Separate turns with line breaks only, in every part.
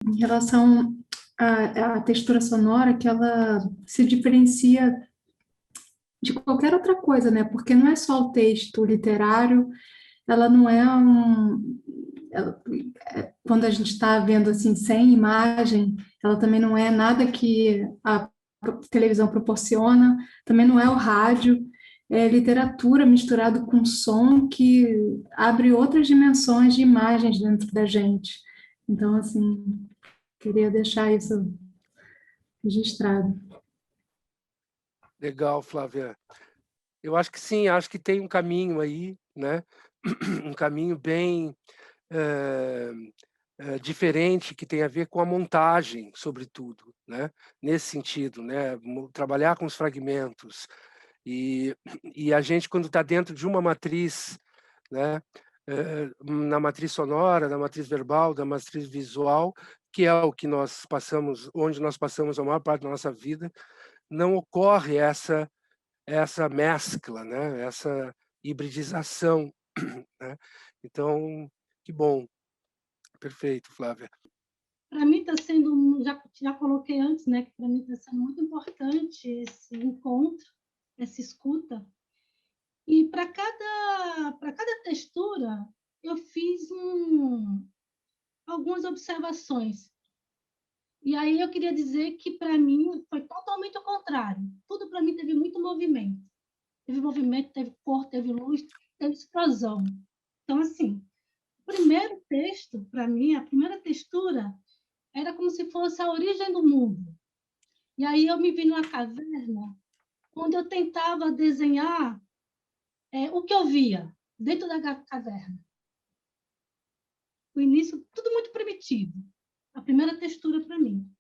em relação à textura sonora, que ela se diferencia de qualquer outra coisa, né? Porque não é só o texto literário, ela não é quando a gente está vendo assim sem imagem, ela também não é nada que a televisão proporciona, também não é o rádio, é literatura misturado com som que abre outras dimensões de imagens dentro da gente. Então, assim, queria deixar isso registrado.
Legal, Flávia. Eu acho que sim, acho que tem um caminho aí, né? Um caminho bem diferente, que tem a ver com a montagem, sobretudo, né? Nesse sentido, né? Trabalhar com os fragmentos. E a gente, quando está dentro de uma matriz, né? Na matriz sonora, na matriz verbal, da matriz visual, que é o que nós passamos, onde nós passamos a maior parte da nossa vida, não ocorre essa mescla, né? Essa hibridização, né? Então, que bom. Perfeito, Flávia.
Para mim está sendo, já coloquei antes, né, que para mim está sendo muito importante esse encontro, essa escuta. E para cada textura, eu fiz algumas observações. E aí eu queria dizer que, para mim, foi totalmente o contrário. Tudo, para mim, teve muito movimento. Teve movimento, teve cor, teve luz, teve explosão. Então, assim, o primeiro texto, para mim, a primeira textura, era como se fosse a origem do mundo. E aí eu me vi numa caverna, onde eu tentava desenhar o que eu via dentro da caverna. O início, tudo muito primitivo. A primeira textura para mim.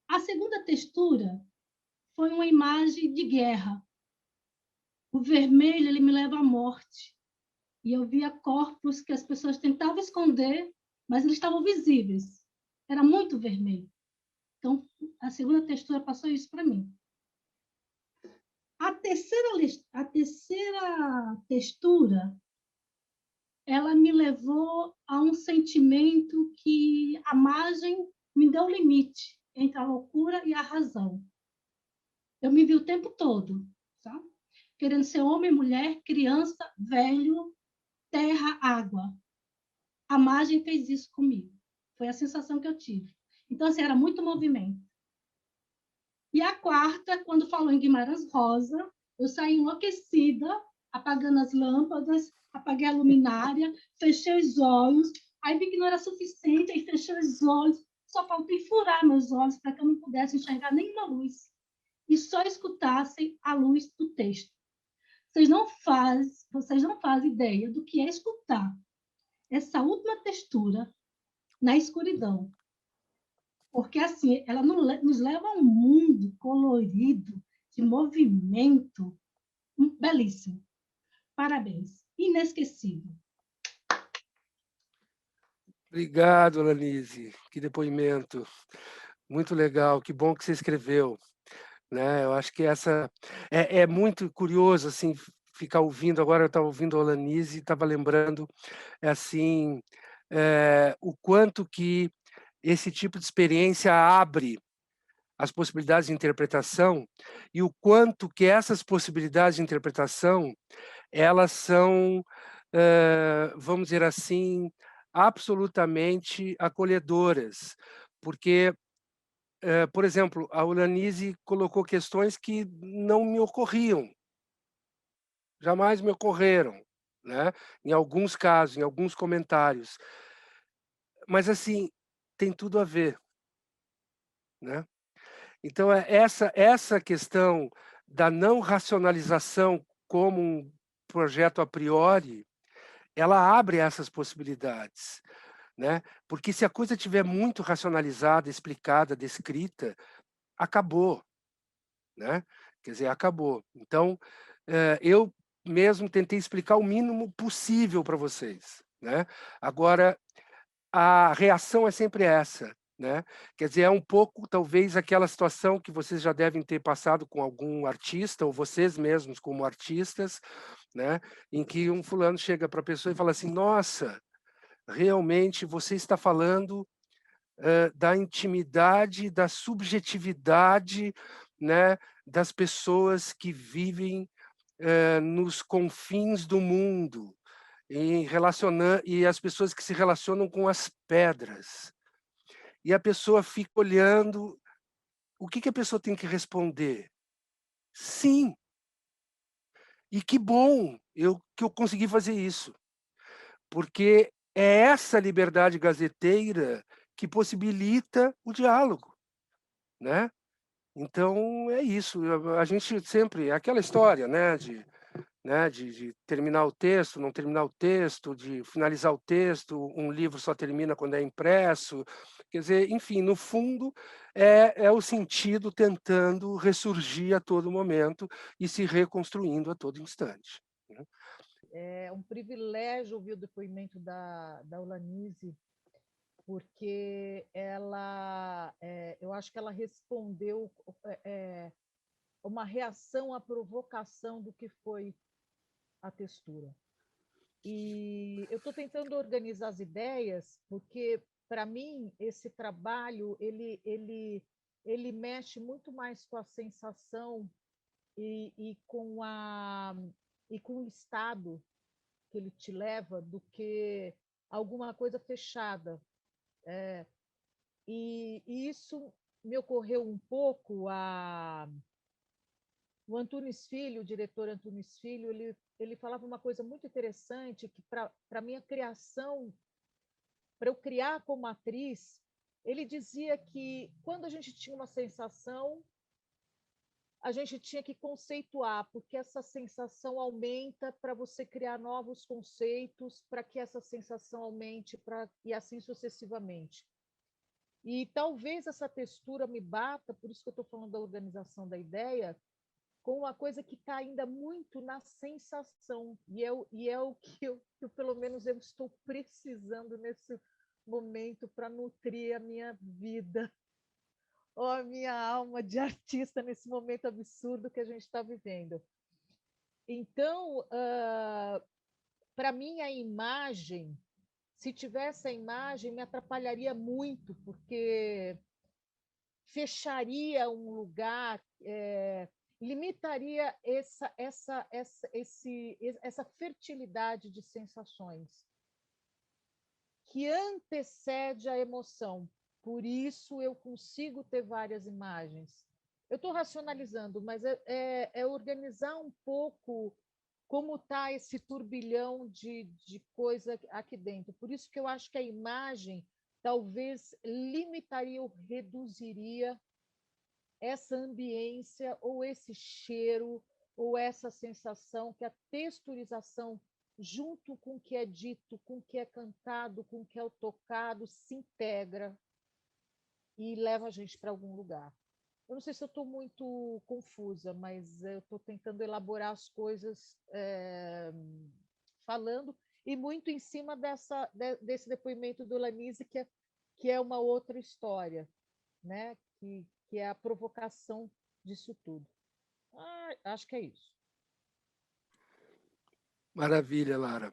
A segunda textura foi uma imagem de guerra. O vermelho, ele me leva à morte. E eu via corpos que as pessoas tentavam esconder, mas eles estavam visíveis. Era muito vermelho. Então, a segunda textura passou isso para mim. A terceira textura, ela me levou a um sentimento que a margem me deu limite entre a loucura e a razão. Eu me vi o tempo todo, tá? Querendo ser homem, mulher, criança, velho, terra, água. A margem fez isso comigo. Foi a sensação que eu tive. Então, assim, era muito movimento. E a quarta, quando falou em Guimarães Rosa, eu saí enlouquecida, apagando as lâmpadas, apaguei a luminária, fechei os olhos, aí vi que não era suficiente, aí fechei os olhos, só faltei furar meus olhos para que eu não pudesse enxergar nenhuma luz e só escutassem a luz do texto. Vocês não fazem ideia do que é escutar essa última textura na escuridão. Porque, assim, ela nos leva a um mundo colorido, de movimento, belíssimo. Parabéns. Inesquecível.
Obrigado, Lanise. Que depoimento. Muito legal. Que bom que você escreveu. Né? Eu acho que essa é muito curioso assim ficar ouvindo. Agora eu estava ouvindo a Lanise e estava lembrando assim o quanto que esse tipo de experiência abre as possibilidades de interpretação e o quanto que essas possibilidades de interpretação elas são, vamos dizer assim, absolutamente acolhedoras, porque por exemplo, a Ulanise colocou questões que não me ocorriam, jamais me ocorreram, né? Em alguns casos, em alguns comentários. Mas, assim, tem tudo a ver, né? Então, essa questão da não racionalização como um projeto a priori, ela abre essas possibilidades, né? Porque se a coisa estiver muito racionalizada, explicada, descrita, acabou. Né? Quer dizer, acabou. Então, eu mesmo tentei explicar o mínimo possível para vocês. Né? Agora, a reação é sempre essa. Né? Quer dizer, é um pouco, talvez, aquela situação que vocês já devem ter passado com algum artista, ou vocês mesmos como artistas, né? Em que um fulano chega para a pessoa e fala assim, nossa, realmente você está falando da intimidade, da subjetividade, né, das pessoas que vivem nos confins do mundo, e as pessoas que se relacionam com as pedras. E a pessoa fica olhando, o que a pessoa tem que responder? Sim. E que bom que eu consegui fazer isso, porque é essa liberdade gazeteira que possibilita o diálogo, né? Então é isso, a gente sempre, é aquela história, né, de terminar o texto, não terminar o texto, de finalizar o texto, um livro só termina quando é impresso, quer dizer, enfim, no fundo é o sentido tentando ressurgir a todo momento e se reconstruindo a todo instante, né?
É um privilégio ouvir o depoimento da Ulanise, porque eu acho que ela respondeu uma reação à provocação do que foi a textura. E eu estou tentando organizar as ideias, porque, para mim, esse trabalho ele mexe muito mais com a sensação e com o estado que ele te leva do que alguma coisa fechada. E isso me ocorreu um pouco o Antunes Filho, o diretor Antunes Filho, ele falava uma coisa muito interessante, que para minha criação, para eu criar como atriz, ele dizia que quando a gente tinha uma sensação, a gente tinha que conceituar, porque essa sensação aumenta para você criar novos conceitos, para que essa sensação aumente, e assim sucessivamente. E talvez essa textura me bata, por isso que eu estou falando da organização da ideia, com uma coisa que está ainda muito na sensação, e é o que pelo menos eu estou precisando nesse momento para nutrir a minha vida, ou a minha alma de artista nesse momento absurdo que a gente está vivendo. Então, para mim, a imagem, se tivesse a imagem, me atrapalharia muito, porque fecharia um lugar, limitaria essa fertilidade de sensações que antecede a emoção. Por isso eu consigo ter várias imagens. Eu estou racionalizando, mas é organizar um pouco como está esse turbilhão de coisa aqui dentro. Por isso que eu acho que a imagem talvez limitaria ou reduziria essa ambiência ou esse cheiro ou essa sensação que a texturização, junto com o que é dito, com o que é cantado, com o que é tocado, se integra e leva a gente para algum lugar. Eu não sei se eu estou muito confusa, mas eu estou tentando elaborar as coisas falando, e muito em cima desse depoimento do Lanise, que é uma outra história, né? Que é a provocação disso tudo. Acho que é isso.
Maravilha, Lara.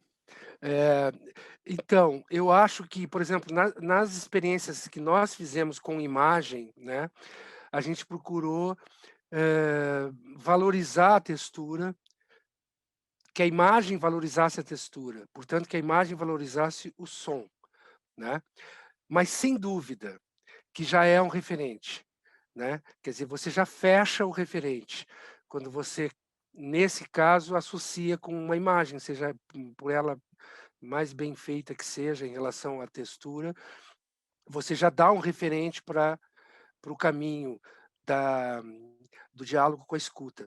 Então, eu acho que, por exemplo, nas experiências que nós fizemos com imagem, né, a gente procurou valorizar a textura, que a imagem valorizasse a textura, portanto, que a imagem valorizasse o som, né? Mas, sem dúvida, que já é um referente, né? Quer dizer, você já fecha o referente quando você, nesse caso, associa com uma imagem, seja por ela mais bem feita que seja em relação à textura, você já dá um referente para o caminho do diálogo com a escuta.